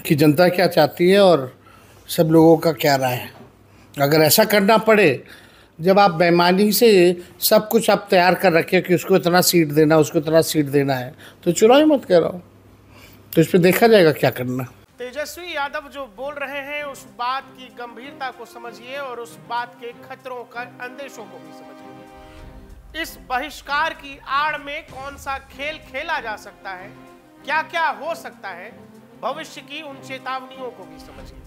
कि जनता क्या चाहती है और सब लोगों का क्या राय है। अगर ऐसा करना पड़े, जब आप बेईमानी से सब कुछ आप तैयार कर रखे कि उसको इतना सीट देना, उसको इतना सीट देना है, तो चुनाव ही मत कराओ। तो इस पर देखा जाएगा क्या करना। तेजस्वी यादव जो बोल रहे हैं उस बात की गंभीरता को समझिए और उस बात के खतरों का अंदेशों को भी समझिए। इस बहिष्कार की आड़ में कौन सा खेल खेला जा सकता है, क्या क्या हो सकता है, भविष्य की उन चेतावनियों को भी समझिए।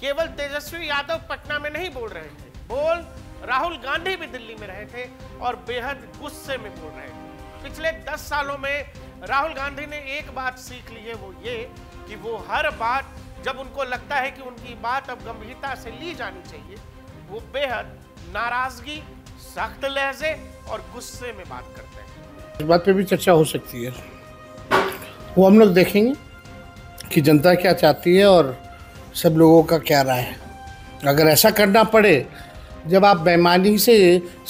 केवल तेजस्वी यादव पटना में नहीं बोल रहे थे, बोल राहुल गांधी भी दिल्ली में रहे थे और बेहद गुस्से में बोल रहे थे। पिछले 10 सालों में राहुल गांधी ने एक बात सीख ली है, वो ये कि वो हर बात जब उनको लगता है कि उनकी बात अब गंभीरता से ली जानी चाहिए, वो बेहद नाराजगी, सख्त लहजे और गुस्से में बात करते हैं। इस बात पे भी चर्चा हो सकती है, वो हम लोग देखेंगे कि जनता क्या चाहती है और सब लोगों का क्या राय है। अगर ऐसा करना पड़े, जब आप बेईमानी से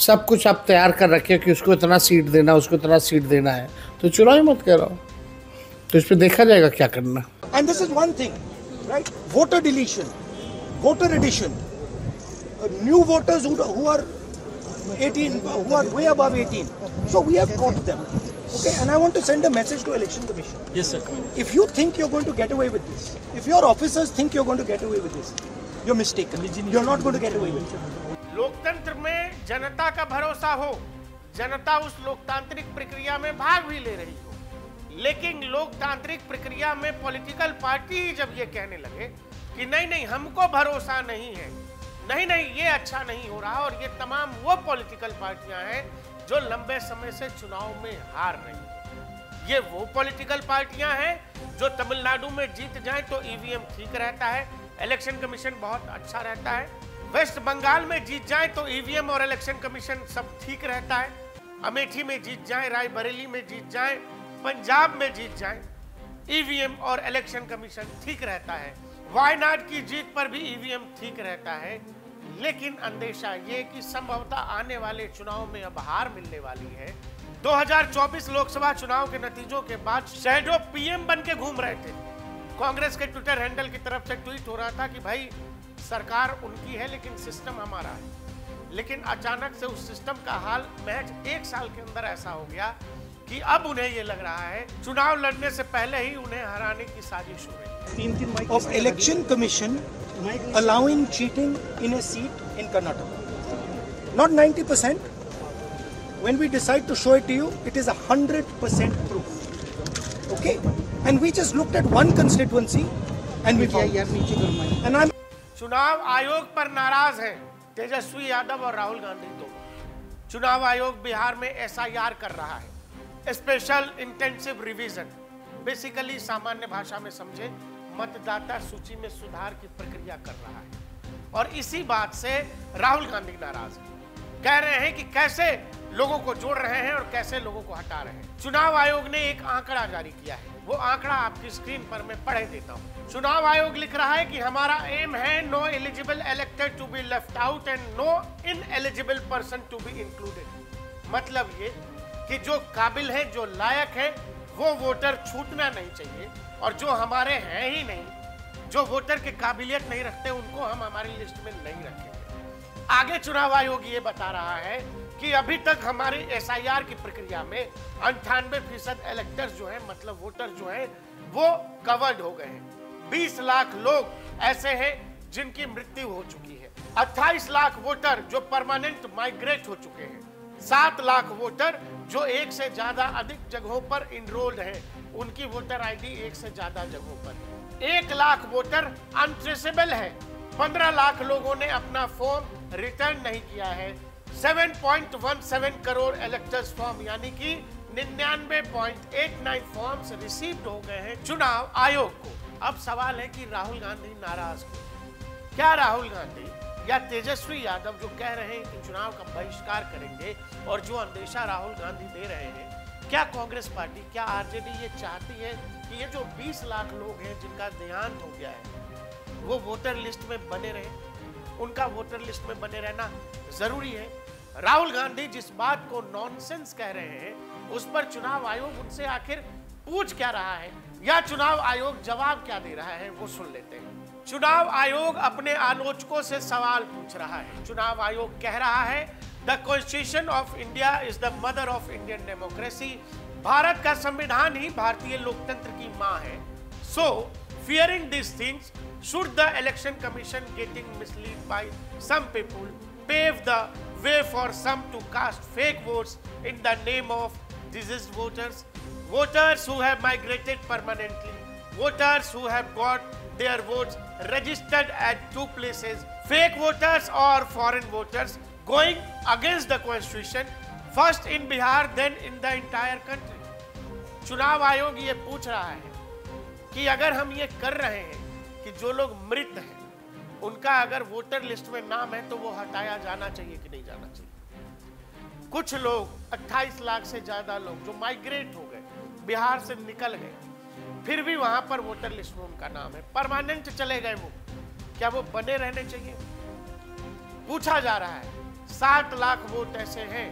सब कुछ आप तैयार कर रखे कि उसको इतना सीट देना, उसको इतना सीट देना है, तो चुनाव ही मत कराओ। तो इस पर देखा जाएगा क्या करना। And this is one thing, right? Voter deletion, voter addition, new voters who are 18, who are way above 18. So we have caught them. Okay, and I want to send a message to Election Commission. Yes, sir. If you think you're going to get away with this, if your officers think you're going to get away with this, you're mistaken. You're not going to get away with it. लोकतंत्र में जनता का भरोसा हो, जनता उस लोकतांत्रिक प्रक्रिया में भाग भी ले रही हो, लेकिन लोकतांत्रिक प्रक्रिया में पॉलिटिकल पार्टी ही जब ये कहने लगे कि नहीं नहीं हमको भरोसा नहीं है, नहीं नहीं ये अच्छा नहीं हो रहा, और ये तमाम वो पॉलिटिकल पार्टियां हैं जो लंबे समय से चुनाव में हार रही हैं। ये वो पॉलिटिकल पार्टियां हैं जो तमिलनाडु में जीत जाएं तो ईवीएम ठीक रहता है, इलेक्शन कमीशन बहुत अच्छा रहता है, वेस्ट बंगाल में जीत जाए तो ईवीएम और इलेक्शन कमीशन सब ठीक रहता है, अमेठी में जीत जाए, रायबरेली में जीत जाए, पंजाब में जीत जाए, ईवीएम और इलेक्शन कमीशन ठीक रहता है, वायनाड की जीत पर भी ईवीएम ठीक रहता है। लेकिन अंदेशा ये कि संभवतः आने वाले चुनाव में अब हार मिलने वाली है। 2024 लोकसभा चुनाव के नतीजों के बाद शहडो पीएम बन के घूम रहे थे। कांग्रेस के ट्विटर हैंडल की तरफ से ट्वीट हो रहा था कि भाई सरकार उनकी है लेकिन सिस्टम हमारा है। लेकिन अचानक से उस सिस्टम का हाल महज 1 साल के अंदर ऐसा हो गया कि अब उन्हें ये लग रहा है चुनाव लड़ने से पहले ही उन्हें हराने की साजिश हो रही है। Of Election Commission allowing cheating in a seat in Karnataka. Not 90%. When we decide to show it to you, it is 100% proof. Okay? And we just looked at one constituency and we found. And I'm चुनाव आयोग पर नाराज हैं तेजस्वी यादव और राहुल गांधी। तो चुनाव आयोग बिहार में एसआईआर कर रहा है, स्पेशल इंटेंसिव रिवीजन, बेसिकली सामान्य भाषा में समझे मतदाता सूची में सुधार की प्रक्रिया कर रहा है। और इसी बात से राहुल गांधी नाराज हैं, कह रहे हैं कि कैसे लोगों को जोड़ रहे हैं और कैसे लोगों को हटा रहे हैं। चुनाव आयोग ने एक आंकड़ा जारी किया है, वो आंकड़ा आपकी स्क्रीन पर मैं पढ़े देता हूं। चुनाव आयोग लिख रहा है कि हमारा एम है no eligible elected to be left out and no ineligible person to be included. मतलब ये कि जो काबिल है, जो लायक है, वो वोटर छूटना नहीं चाहिए, और जो हमारे हैं ही नहीं, जो वोटर के काबिलियत नहीं रखते, उनको हम हमारी लिस्ट में नहीं रखेंगे। आगे चुनाव आयोग ये बता रहा है कि अभी तक हमारी एसआईआर की प्रक्रिया में 98% इलेक्टर्स जो हैं, मतलब वोटर जो हैं, वो कवर्ड हो गए हैं। 20 लाख लोग ऐसे हैं जिनकी मृत्यु हो चुकी है, 28 लाख वोटर जो परमानेंट माइग्रेट हो चुके हैं, 7 लाख वोटर जो एक से ज्यादा अधिक जगहों पर इनरोल्ड हैं, उनकी वोटर आईडी एक से ज्यादा जगहों पर, 1 लाख वोटर अनट्रेसेबल है, 15 लाख लोगों ने अपना फॉर्म रिटर्न नहीं किया है, 7.17 करोड़ इलेक्टर्स फॉर्म यानी कि 99.89 फॉर्म्स रिसीव्ड हो गए हैं चुनाव आयोग को। अब सवाल है कि राहुल गांधी नाराज क्यों? क्या राहुल गांधी या तेजस्वी यादव जो कह रहे हैं कि चुनाव का बहिष्कार करेंगे और जो अंदेशा राहुल गांधी दे रहे हैं, क्या कांग्रेस पार्टी, क्या आरजेडी ये चाहती है कि ये जो 20 लाख लोग हैं जिनका देहांत हो गया है वो वोटर लिस्ट में बने रहे? उनका वोटर लिस्ट में बने रहना जरूरी है। राहुल गांधी जिस बात को नॉनसेंस कह रहे हैं उस पर चुनाव आयोग उनसे आखिर पूछ क्या रहा है? या चुनाव आयोग जवाब क्या दे रहा है वो सुन लेते हैं। चुनाव आयोग अपने आलोचकों से सवाल पूछ रहा है। चुनाव आयोग कह रहा है the constitution of India is the mother of Indian democracy. Bharat का संविधान ही भारतीय लोकतंत्र की मां है। सो fearing these things, should the election commission getting misled by some people pave the way for some to cast fake votes in the name of deceased voters, voters who have migrated permanently, voters who have got their votes registered at 2 places, fake voters or foreign voters going against the constitution, first in Bihar then in the entire country. चुनाव आयोग ये पूछ रहा है कि अगर हम ये कर रहे हैं कि जो लोग मृत हैं उनका अगर वोटर लिस्ट में नाम है तो वो हटाया जाना चाहिए कि नहीं जाना चाहिए। कुछ लोग 28 लाख से ज्यादा लोग जो माइग्रेट हो गए, बिहार से निकल गए, फिर भी वहां पर वोटर लिस्ट में उनका नाम है, परमानेंट चले गए, वो क्या वो बने रहने चाहिए? पूछा जा रहा है 7 लाख वोट ऐसे हैं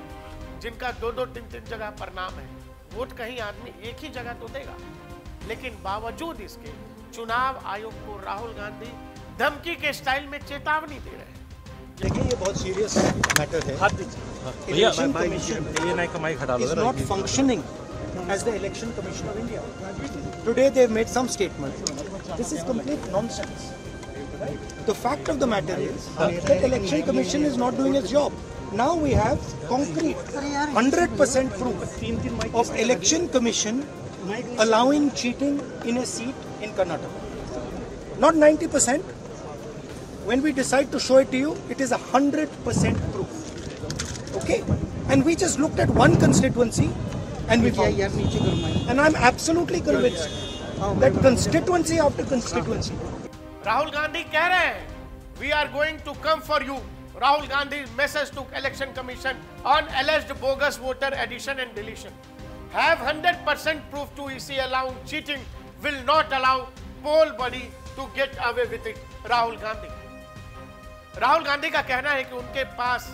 जिनका 2-2, 3-3 जगह पर नाम है। वोट कहीं आदमी एक ही जगह तो देगा, लेकिन बावजूद इसके चुनाव आयोग को राहुल गांधी धमकी के स्टाइल में चेतावनी दे रहे हैं। देखिए ये बहुत सीरियस मैटर है। Election commission is not functioning as the election commission of India. Today they have made some statement. This is complete nonsense. The fact of the matter is that election commission is not doing its job. Now we have concrete 100% proof of election commission allowing cheating in a seat in Karnataka. Not 90%. When we decide to show it to you, it is 100% proof. Okay? And we just looked at one constituency and we found. And I'm absolutely convinced that constituency after constituency. Rahul Gandhi कह रहे हैं we are going to come for you. Rahul Gandhi's message to election commission on alleged bogus voter addition and deletion. Have 100% proof to EC allowing cheating will not allow poll body to get away with it. Rahul Gandhi का कहना है कि उनके पास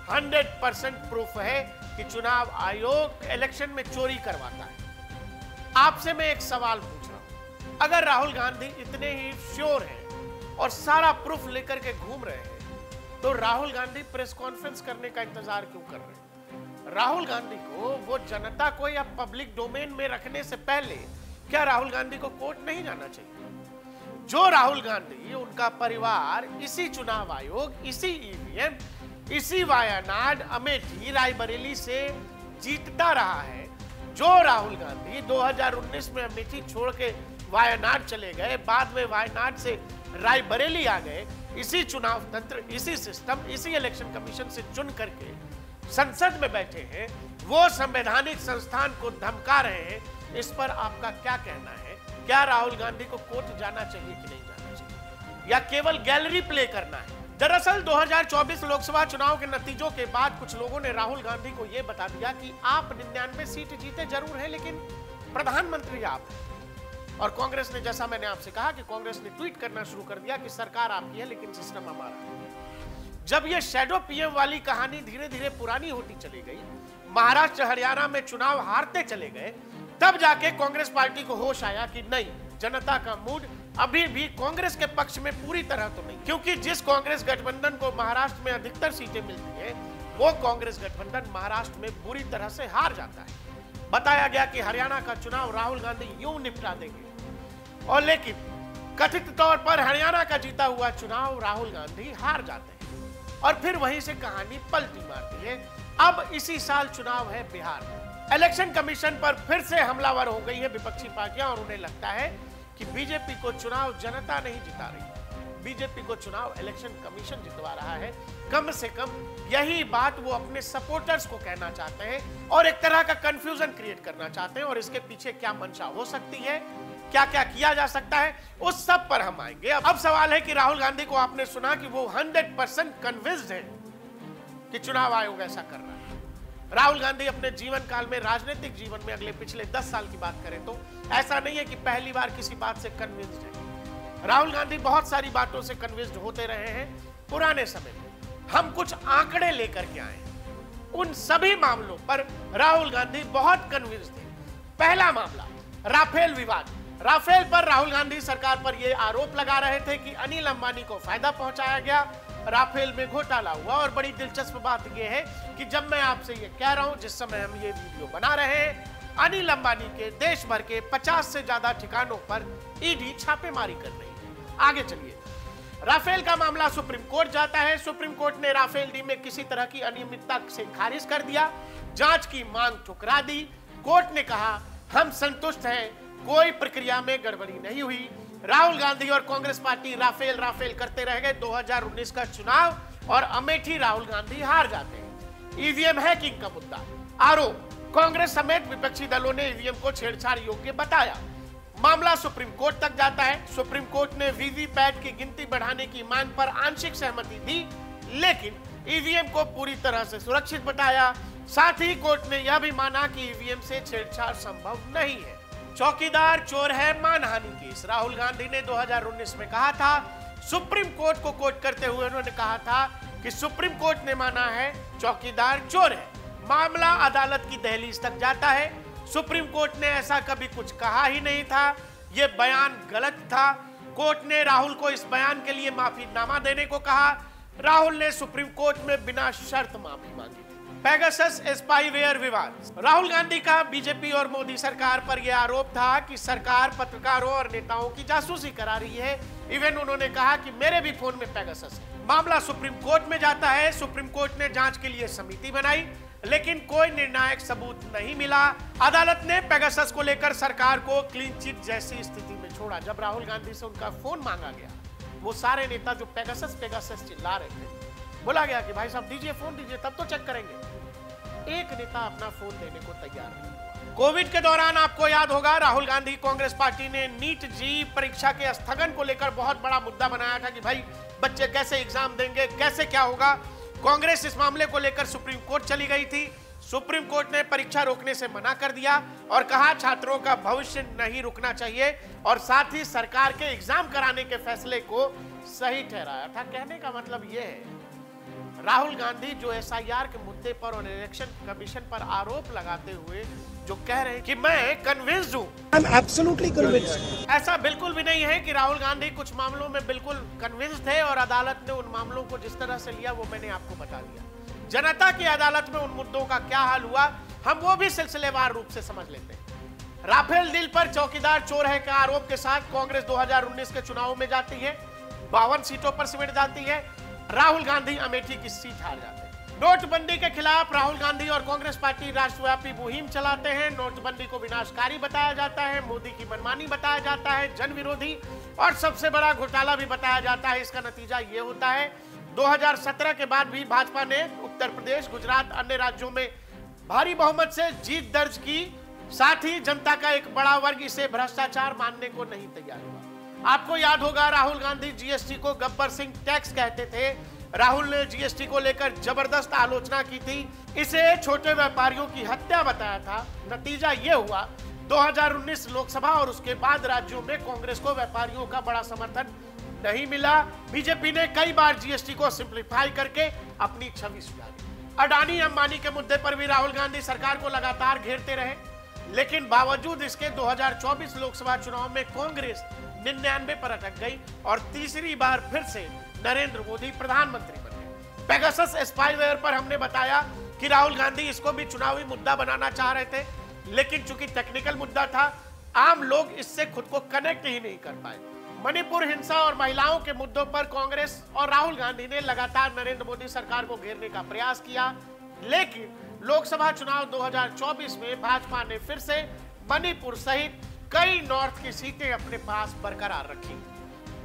100% proof है कि चुनाव आयोग election में चोरी करवाता है। आपसे मैं एक सवाल पूछ रहा हूं, अगर राहुल गांधी इतने ही श्योर हैं और सारा प्रूफ लेकर के घूम रहे हैं तो राहुल गांधी प्रेस कॉन्फ्रेंस करने का इंतजार क्यों कर रहे हैं? राहुल गांधी को वो जनता को या पब्लिक डोमेन में रखने से पहले क्या राहुल गांधी को कोर्ट नहीं जाना चाहिए? जो राहुल गांधी, उनका परिवार इसी चुनाव आयोग, इसी ईवीएम, इसी वायनाड, अमेठी, रायबरेली से जीतता रहा है, जो राहुल गांधी 2019 में अमेठी छोड़ के वायनाड चले गए, बाद में वायनाड से रायबरेली आ गए, इसी चुनाव तंत्र, इसी सिस्टम, इसी इलेक्शन कमीशन से चुन करके संसद में बैठे हैं, वो संवैधानिक संस्थान को धमका रहे हैं। इस पर आपका क्या कहना है? क्या राहुल गांधी को कोर्ट जाना चाहिए कि नहीं जाना चाहिए, या केवल गैलरी प्ले करना है? दरअसल 2024 लोकसभा चुनाव के नतीजों के बाद कुछ लोगों ने राहुल गांधी को यह बता दिया कि आप 99 सीट जीते जरूर हैं, लेकिन प्रधानमंत्री आप हैं। और कांग्रेस ने, जैसा मैंने आपसे कहा कि कांग्रेस ने ट्वीट करना शुरू कर दिया कि सरकार आपकी है लेकिन सिस्टम हमारा है। जब ये शैडो पीएम वाली कहानी धीरे धीरे पुरानी होती चली गई, महाराष्ट्र हरियाणा में चुनाव हारते चले गए, तब जाके कांग्रेस पार्टी को होश आया कि नहीं, जनता का मूड अभी भी कांग्रेस के पक्ष में पूरी तरह तो नहीं, क्योंकि जिस कांग्रेस गठबंधन को महाराष्ट्र में अधिकतर सीटें मिलती है वो कांग्रेस गठबंधन महाराष्ट्र में बुरी तरह से हार जाता है। बताया गया कि हरियाणा का चुनाव राहुल गांधी यूं निपटा देंगे, और लेकिन कथित तौर पर हरियाणा का जीता हुआ चुनाव राहुल गांधी हार जाते हैं और फिर वहीं से कहानी पलटी मारती है। अब इसी साल चुनाव है बिहार में। इलेक्शन कमीशन पर फिर से हमलावर हो गई है विपक्षी पार्टियां और उन्हें लगता है कि बीजेपी को चुनाव जनता नहीं जिता रही, बीजेपी को चुनाव इलेक्शन कमीशन जितवा रहा है। कम से कम यही बात वो अपने सपोर्टर्स को कहना चाहते हैं और एक तरह का कंफ्यूजन क्रिएट करना चाहते हैं। और इसके पीछे क्या मंशा हो सकती है, क्या क्या किया जा सकता है, उस सब पर हम आएंगे। अब सवाल है कि राहुल गांधी को आपने सुना कि वो 100% कन्विंस्ड है कि चुनाव आयोग ऐसा कर रहा है। राहुल गांधी अपने जीवन काल में, राजनीतिक जीवन में अगले पिछले 10 साल की बात करें तो ऐसा नहीं है कि पहली बार किसी बात से कन्विंस्ड है। राहुल गांधी बहुत सारी बातों से कन्विंस्ड होते रहे हैं पुराने समय में। हम कुछ आंकड़े लेकर के आए हैं, उन सभी मामलों पर राहुल गांधी बहुत कन्विंस्ड थे। पहला मामला राफेल विवाद। राफेल पर राहुल गांधी सरकार पर यह आरोप लगा रहे थे कि अनिल अंबानी को फायदा पहुंचाया गया, राफेल में घोटाला हुआ। और बड़ी दिलचस्प बात यह है कि जब मैं आपसे यह कह रहा हूं, जिस समय हम ये वीडियो बना रहे हैं, अनिल अंबानी के देश भर के 50 से ज्यादा ठिकानों पर ईडी छापेमारी कर रही है। आगे चलिए, राफेल का मामला सुप्रीम कोर्ट जाता है। सुप्रीम कोर्ट ने राफेल डील में किसी तरह की अनियमितता से खारिज कर दिया, जांच की मांग ठुकरा दी। कोर्ट ने कहा, हम संतुष्ट हैं, कोई प्रक्रिया में गड़बड़ी नहीं हुई। राहुल गांधी और कांग्रेस पार्टी राफेल करते रह गए। 2019 का चुनाव और अमेठी राहुल गांधी हार जाते हैं। ईवीएम हैकिंग का मुद्दा, आरोप, कांग्रेस समेत विपक्षी दलों ने ईवीएम को छेड़छाड़ योग्य बताया। मामला सुप्रीम कोर्ट तक जाता है। सुप्रीम कोर्ट ने वीवीपैट की गिनती बढ़ाने की मांग पर आंशिक सहमति दी, लेकिन ईवीएम को पूरी तरह से सुरक्षित बताया। साथ ही कोर्ट ने यह भी माना कि ईवीएम से छेड़छाड़ संभव नहीं है। चौकीदार चोर है मानहानि केस, राहुल गांधी ने 2019 में कहा था। सुप्रीम कोर्ट को कोट करते हुए उन्होंने कहा था कि सुप्रीम कोर्ट ने माना है चौकीदार चोर है। मामला अदालत की दहलीज तक जाता है। सुप्रीम कोर्ट ने ऐसा कभी कुछ कहा ही नहीं था, यह बयान गलत था। कोर्ट ने राहुल को इस बयान के लिए माफीनामा देने को कहा। राहुल ने सुप्रीम कोर्ट में बिना शर्त माफी मांगी। पेगासस स्पाईवेयर विवाद, राहुल गांधी का बीजेपी और मोदी सरकार पर यह आरोप था कि सरकार पत्रकारों और नेताओं की जासूसी करा रही है। इवन उन्होंने कहा कि मेरे भी फोन में पेगासस है। मामला सुप्रीम कोर्ट में जाता है। सुप्रीम कोर्ट ने जांच के लिए समिति बनाई, लेकिन कोई निर्णायक सबूत नहीं मिला। अदालत ने पेगासस को लेकर सरकार को क्लीन चिट जैसी स्थिति में छोड़ा। जब राहुल गांधी से उनका फोन मांगा गया, वो सारे नेता जो पेगासस चिल्ला रहे थे, बोला गया कि भाई साहब दीजिए, फोन दीजिए, तब तो चेक करेंगे। एक नेता अपना फोन देने को तैयार नहीं हुआ। कोविड के दौरान आपको याद होगा, राहुल गांधी कांग्रेस पार्टी ने नीट जी परीक्षा के स्थगन को लेकर बहुत बड़ा मुद्दा बनाया था कि भाई बच्चे कैसे एग्जाम देंगे, कैसे क्या होगा। कांग्रेस इस मामले को लेकर सुप्रीम कोर्ट चली गई थी। सुप्रीम कोर्ट ने परीक्षा रोकने से मना कर दिया और कहा छात्रों का भविष्य नहीं रुकना चाहिए, और साथ ही सरकार के एग्जाम कराने के फैसले को सही ठहराया था। कहने का मतलब यह है, राहुल गांधी जो एसआईआर के मुद्दे पर और इलेक्शन कमीशन पर आरोप लगाते हुए जो कह रहे हैं कि मैं कन्विंस्ड हूं, आई एम एब्सोल्युटली कन्विंस्ड। ऐसा बिल्कुल भी नहीं है कि राहुल गांधी कुछ मामलों में बिल्कुल कन्विंस्ड थे और अदालत ने उन मामलों को जिस तरह से लिया वो मैंने आपको बता दिया। जनता की अदालत में उन मुद्दों का क्या हाल हुआ, हम वो भी सिलसिलेवार रूप से समझ लेते हैं। राफेल डील पर चौकीदार चोर है के आरोप के साथ कांग्रेस 2019 के चुनाव में जाती है, 52 सीटों पर सिमट जाती है। राहुल गांधी अमेठी की सीट हार जाते हैं। नोटबंदी के खिलाफ राहुल गांधी और कांग्रेस पार्टी राष्ट्रव्यापी मुहिम चलाते हैं। नोटबंदी को विनाशकारी बताया जाता है, मोदी की मनमानी बताया जाता है, जन विरोधी और सबसे बड़ा घोटाला भी बताया जाता है। इसका नतीजा ये होता है, 2017 के बाद भी भाजपा ने उत्तर प्रदेश, गुजरात, अन्य राज्यों में भारी बहुमत से जीत दर्ज की। साथ ही जनता का एक बड़ा वर्ग इसे भ्रष्टाचार मानने को नहीं तैयार हुआ। आपको याद होगा, राहुल गांधी जीएसटी को गब्बर सिंह टैक्स कहते थे। राहुल ने जीएसटी को लेकर जबरदस्त आलोचना की थी, इसे छोटे व्यापारियों की हत्या बताया था। नतीजा यह हुआ, 2019 लोकसभा और उसके बाद राज्यों में कांग्रेस को व्यापारियों का बड़ा समर्थन नहीं मिला। बीजेपी ने कई बार जीएसटी को सिंप्लीफाई करके अपनी छवि सुधारी। अडानी अंबानी के मुद्दे पर भी राहुल गांधी सरकार को लगातार घेरते रहे, लेकिन बावजूद इसके 2024 लोकसभा चुनाव में कांग्रेस 99 पर अटक गई और तीसरी बार फिर से नरेंद्र मोदी प्रधानमंत्री बन गए। पेगासस स्पाईवेयर पर हमने बताया कि राहुल गांधी इसको भी चुनावी मुद्दा बनाना चाह रहे थे, लेकिन चूंकि टेक्निकल मुद्दा था, आम लोग इससे खुद को कनेक्ट ही नहीं कर पाए। मणिपुर हिंसा और महिलाओं के मुद्दों पर कांग्रेस और राहुल गांधी ने लगातार नरेंद्र मोदी सरकार को घेरने का प्रयास किया, लेकिन लोकसभा चुनाव 2024 में भाजपा ने फिर से मणिपुर सहित कई नॉर्थ की सीटें अपने पास बरकरार रखी।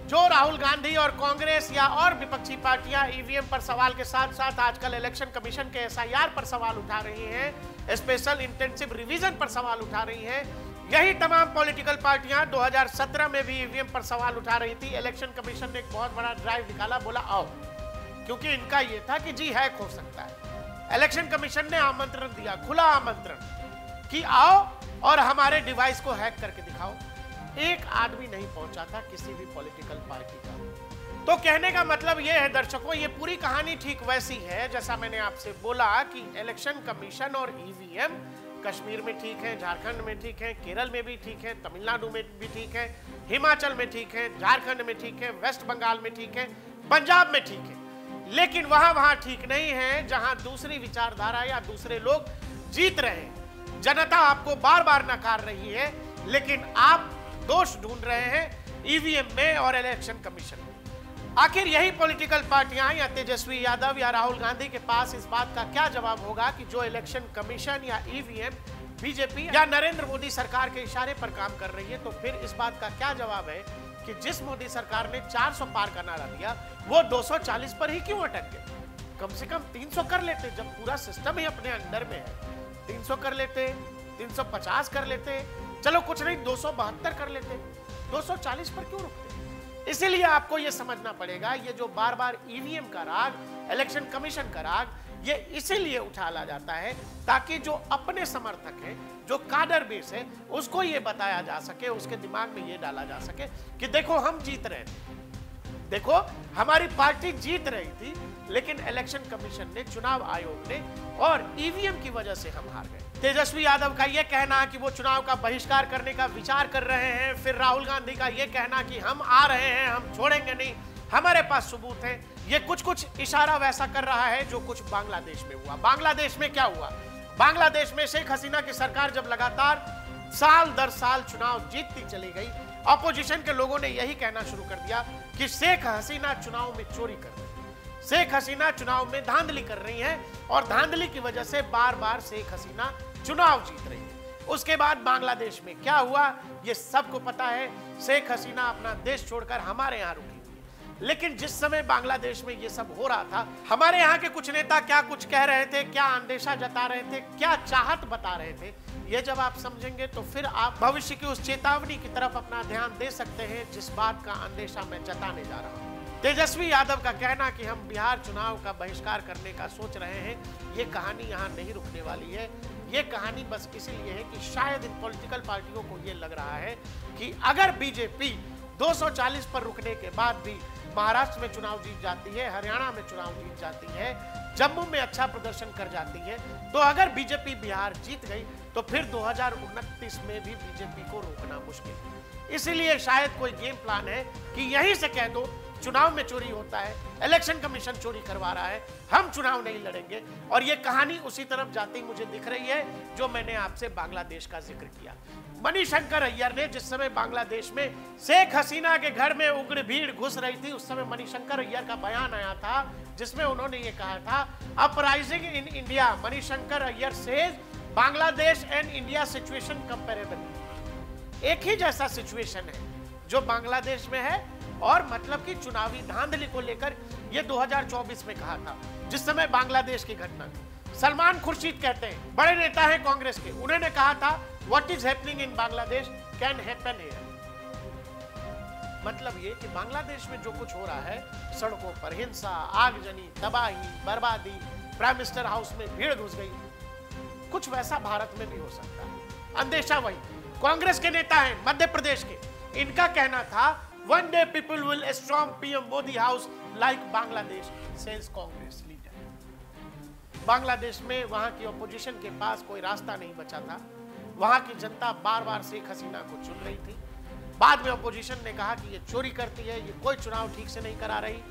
जो राहुल गांधी और कांग्रेस या और विपक्षी पार्टियां ईवीएम पर सवाल के साथ साथ आजकल इलेक्शन कमीशन के एसआईआर पर सवाल उठा रही हैं, स्पेशल इंटेंसिव रिवीजन पर सवाल उठा रही हैं, यही तमाम पॉलिटिकल पार्टियां 2017 में भी ईवीएम पर सवाल उठा रही थी। इलेक्शन कमीशन ने एक बहुत बड़ा ड्राइव निकाला, बोला आओ, क्योंकि इनका यह था कि जी हैक हो सकता है। इलेक्शन कमीशन ने आमंत्रण दिया, खुला आमंत्रण कि आओ और हमारे डिवाइस को हैक करके दिखाओ। एक आदमी नहीं पहुंचा था किसी भी पॉलिटिकल पार्टी का। तो कहने का मतलब यह है दर्शकों, ये पूरी कहानी ठीक वैसी है जैसा मैंने आपसे बोला कि इलेक्शन कमीशन और ईवीएम कश्मीर में ठीक है, झारखंड में ठीक है, केरल में भी ठीक है, तमिलनाडु में भी ठीक है, हिमाचल में ठीक है, झारखंड में ठीक है, वेस्ट बंगाल में ठीक है, पंजाब में ठीक है। लेकिन वहां ठीक नहीं है जहां दूसरी विचारधारा या दूसरे लोग जीत रहे हैं। जनता आपको बार बार नकार रही है, लेकिन आप दोष ढूंढ रहे हैं ईवीएम में और इलेक्शन कमीशन में। आखिर यही पॉलिटिकल पार्टियां या तेजस्वी यादव या राहुल गांधी के पास इस बात का क्या जवाब होगा कि जो इलेक्शन कमीशन या ईवीएम बीजेपी या नरेंद्र मोदी सरकार के इशारे पर काम कर रही है, तो फिर इस बात का क्या जवाब है कि जिस मोदी सरकार ने 400 पार का नारा दिया वो 240 पर ही क्यों अटक गए? कम से कम 300 कर लेते, जब पूरा सिस्टम ही अपने अंडर में है। 300 कर लेते, 350 कर लेते, चलो कुछ नहीं 272 कर लेते, 240 पर क्यों रुकते? इसीलिए आपको यह समझना पड़ेगा, ये जो बार बार ईवीएम का राग, इलेक्शन कमीशन का राग, ये इसीलिए उछाला जाता है ताकि जो अपने समर्थक हैं, जो काडर बेस है, उसको ये बताया जा सके, उसके दिमाग में ये डाला जा सके कि देखो हम जीत रहे थे, देखो हमारी पार्टी जीत रही थी, लेकिन इलेक्शन कमीशन ने, चुनाव आयोग ने और ईवीएम की वजह से हम हार गए। तेजस्वी यादव का यह कहना कि वो चुनाव का बहिष्कार करने का विचार कर रहे हैं, फिर राहुल गांधी का यह कहना कि हम आ रहे हैं, हम छोड़ेंगे नहीं, हमारे पास सबूत है, ये कुछ इशारा वैसा कर रहा है जो कुछ बांग्लादेश में हुआ। बांग्लादेश में क्या हुआ? बांग्लादेश में शेख हसीना की सरकार जब लगातार साल दर साल चुनाव जीतती चली गई, अपोजिशन के लोगों ने यही कहना शुरू कर दिया कि शेख हसीना चुनाव में चोरी कर रही है, शेख हसीना चुनाव में धांधली कर रही है और धांधली की वजह से बार बार शेख हसीना चुनाव जीत रही है। उसके बाद बांग्लादेश में क्या हुआ ये सबको पता है। शेख हसीना अपना देश छोड़कर हमारे यहाँ रुकी हुई, लेकिन जिस समय बांग्लादेश में ये सब हो रहा था, हमारे यहाँ के कुछ नेता क्या कुछ कह रहे थे, क्या अंदेशा जता रहे थे, क्या चाहत बता रहे थे, ये जब आप समझेंगे तो फिर आप भविष्य की उस चेतावनी की तरफ अपना ध्यान दे सकते हैं जिस बात का अंदेशा मैं जताने जा रहा हूँ। तेजस्वी यादव का कहना कि हम बिहार चुनाव का बहिष्कार करने का सोच रहे हैं, ये कहानी यहाँ नहीं रुकने वाली है। ये कहानी बस इसीलिए है कि शायद इन पॉलिटिकल पार्टियों को ये लग रहा है कि अगर बीजेपी 240 पर रुकने के बाद भी महाराष्ट्र में चुनाव जीत जाती है, हरियाणा में चुनाव जीत जाती है, जम्मू में अच्छा प्रदर्शन कर जाती है, तो अगर बीजेपी बिहार जीत गई तो फिर 2029 में भी बीजेपी को रोकना मुश्किल है। इसीलिए शायद कोई गेम प्लान है कि यहीं से कह दो चुनाव में चोरी होता है, इलेक्शन कमीशन चोरी करवा रहा है, हम चुनाव नहीं लड़ेंगे। और ये कहानी उसी तरफ जाती मुझे दिख रही है जो मैंने आपसे बांग्लादेश का जिक्र किया। मणिशंकर अय्यर ने जिस समय बांग्लादेश में शेख हसीना के घर में उग्र भीड़ घुस रही थी, उस समय मणिशंकर अय्यर का बयान आया था जिसमें उन्होंने ये कहा था, uprising in India, Manishankar Iyer says Bangladesh and India situation comparable. एक ही जैसा सिचुएशन है जो बांग्लादेश में है, और मतलब कि चुनावी धांधली को लेकर ये 2024 में कहा था जिस समय बांग्लादेश की घटना थी। सलमान खुर्शीद कहते हैं, बड़े नेता हैं कांग्रेस के, उन्होंने कहा था what is happening in Bangladesh can happen here. मतलब ये कि बांग्लादेश में जो कुछ हो रहा है, सड़कों पर हिंसा, आगजनी, तबाही, बर्बादी, प्राइम मिनिस्टर हाउस में भीड़ घुस गई, कुछ वैसा भारत में भी हो सकता है। अंदेशा वही। कांग्रेस के नेता हैं मध्य प्रदेश के, इनका कहना था one day people will storm PM Modi house like Bangladesh, says Congress leader। Bangladesh में वहां की ऑपोजिशन के पास कोई रास्ता नहीं बचा था, वहां की जनता बार बार शेख हसीना को चुन रही थी। बाद में ऑपोजिशन ने कहा कि ये चोरी करती है, ये कोई चुनाव ठीक से नहीं करा रही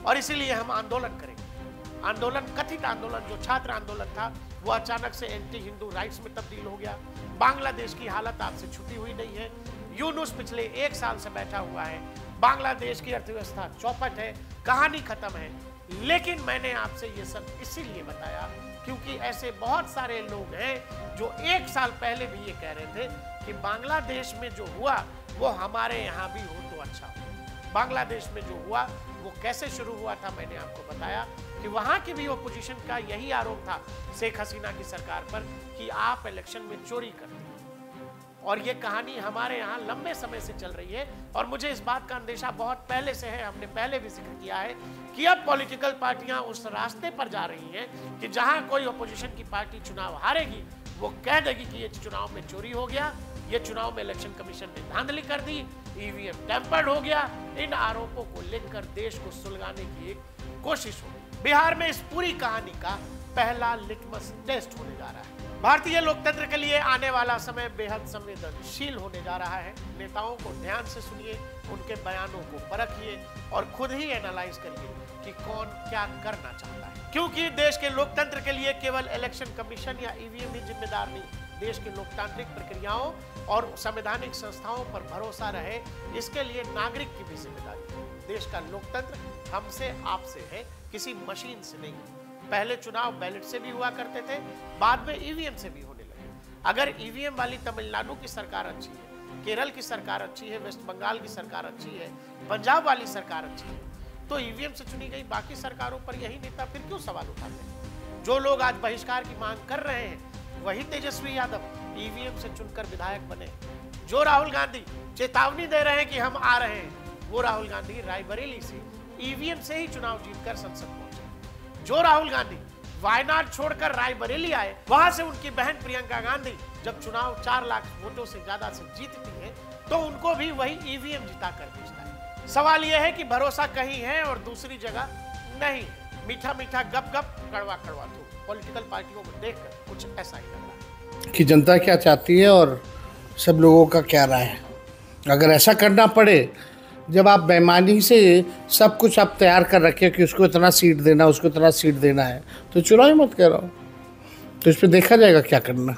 और इसीलिए हम आंदोलन करेंगे। आंदोलन, कथित आंदोलन जो छात्र आंदोलन था, वो अचानक से एंटी हिंदू राइट्स में तब्दील हो गया। बांग्लादेश की हालत आपसे छुपी हुई नहीं है। यूनुस पिछले 1 साल से बैठा हुआ है, बांग्लादेश की अर्थव्यवस्था चौपट है, कहानी खत्म है। लेकिन मैंने आपसे ये सब इसीलिए बताया क्योंकि ऐसे बहुत सारे लोग हैं जो 1 साल पहले भी ये कह रहे थे कि बांग्लादेश में जो हुआ वो हमारे यहाँ भी हो तो अच्छा हो। बांग्लादेश में जो हुआ वो कैसे शुरू हुआ था, मैंने आपको बताया कि वहां की भी ओपोजिशन का यही आरोप था शेख हसीना की सरकार पर कि आप इलेक्शन में चोरी करते हैं। और ये कहानी हमारे यहाँ लंबे समय से चल रही है और मुझे इस बात का अंदेशा बहुत पहले से है। हमने पहले भी जिक्र किया है कि अब पॉलिटिकल पार्टियां उस रास्ते पर जा रही हैं कि जहां कोई ओपोजिशन की पार्टी चुनाव हारेगी, वो कह देगी कि ये चुनाव में चोरी हो गया, ये चुनाव में इलेक्शन कमीशन ने धांधली कर दी, ईवीएम टेम्पर्ड हो गया। इन आरोपों को लेकर देश को सुलगाने की एक कोशिश होगी। बिहार में इस पूरी कहानी का पहला लिटमस टेस्ट होने जा रहा है। भारतीय लोकतंत्र के लिए आने वाला समय बेहद संवेदनशील होने जा रहा है। नेताओं को ध्यान से सुनिए, उनके बयानों को परखिए और खुद ही एनालाइज करिए कि कौन क्या करना चाहता है, क्योंकि देश के लोकतंत्र के लिए केवल इलेक्शन कमीशन या ईवीएम ही जिम्मेदार नहीं, देश की लोकतांत्रिक प्रक्रियाओं और संवैधानिक संस्थाओं पर भरोसा रहे, इसके लिए नागरिक की भी जिम्मेदारी है। देश का लोकतंत्र हमसे आपसे है, किसी मशीन से नहीं। पहले चुनाव बैलेट से भी हुआ करते थे, बाद में ईवीएम से भी होने लगे। अगर ईवीएम वाली तमिलनाडु की सरकार अच्छी है, केरल की सरकार अच्छी है, वेस्ट बंगाल की सरकार अच्छी है, पंजाब वाली सरकार अच्छी है, तो ईवीएम से चुनी गई बाकी सरकारों पर यही नेता फिर क्यों सवाल उठाते हैं? जो लोग आज बहिष्कार की मांग कर रहे हैं वही तेजस्वी यादव ईवीएम से चुनकर विधायक बने। जो राहुल गांधी चेतावनी दे रहे हैं कि हम आ रहे हैं, वो राहुल गांधी रायबरेली से ईवीएम से ही चुनाव जीतकर संसद पहुंचे। जो राहुल गांधी वायनाड छोड़कर रायबरेली आए, वहां से उनकी बहन प्रियंका गांधी जब चुनाव 4 लाख वोटों से ज्यादा से जीतती है, तो उनको भी वही ईवीएम जिता कर भेजता है। सवाल यह है कि भरोसा कहीं है और दूसरी जगह नहीं। मीठा मीठा गप गप, कड़वा कड़वा तो पॉलिटिकल पार्टियों को देखकर कुछ ऐसा ही लग रहा है कि जनता क्या चाहती है और सब लोगों का क्या राय है। अगर ऐसा करना पड़े, जब आप बेईमानी से सब कुछ आप तैयार कर रखे कि उसको इतना सीट देना, उसको इतना सीट देना है, तो चुनाव ही मत करो। तो इस पर देखा जाएगा क्या करना।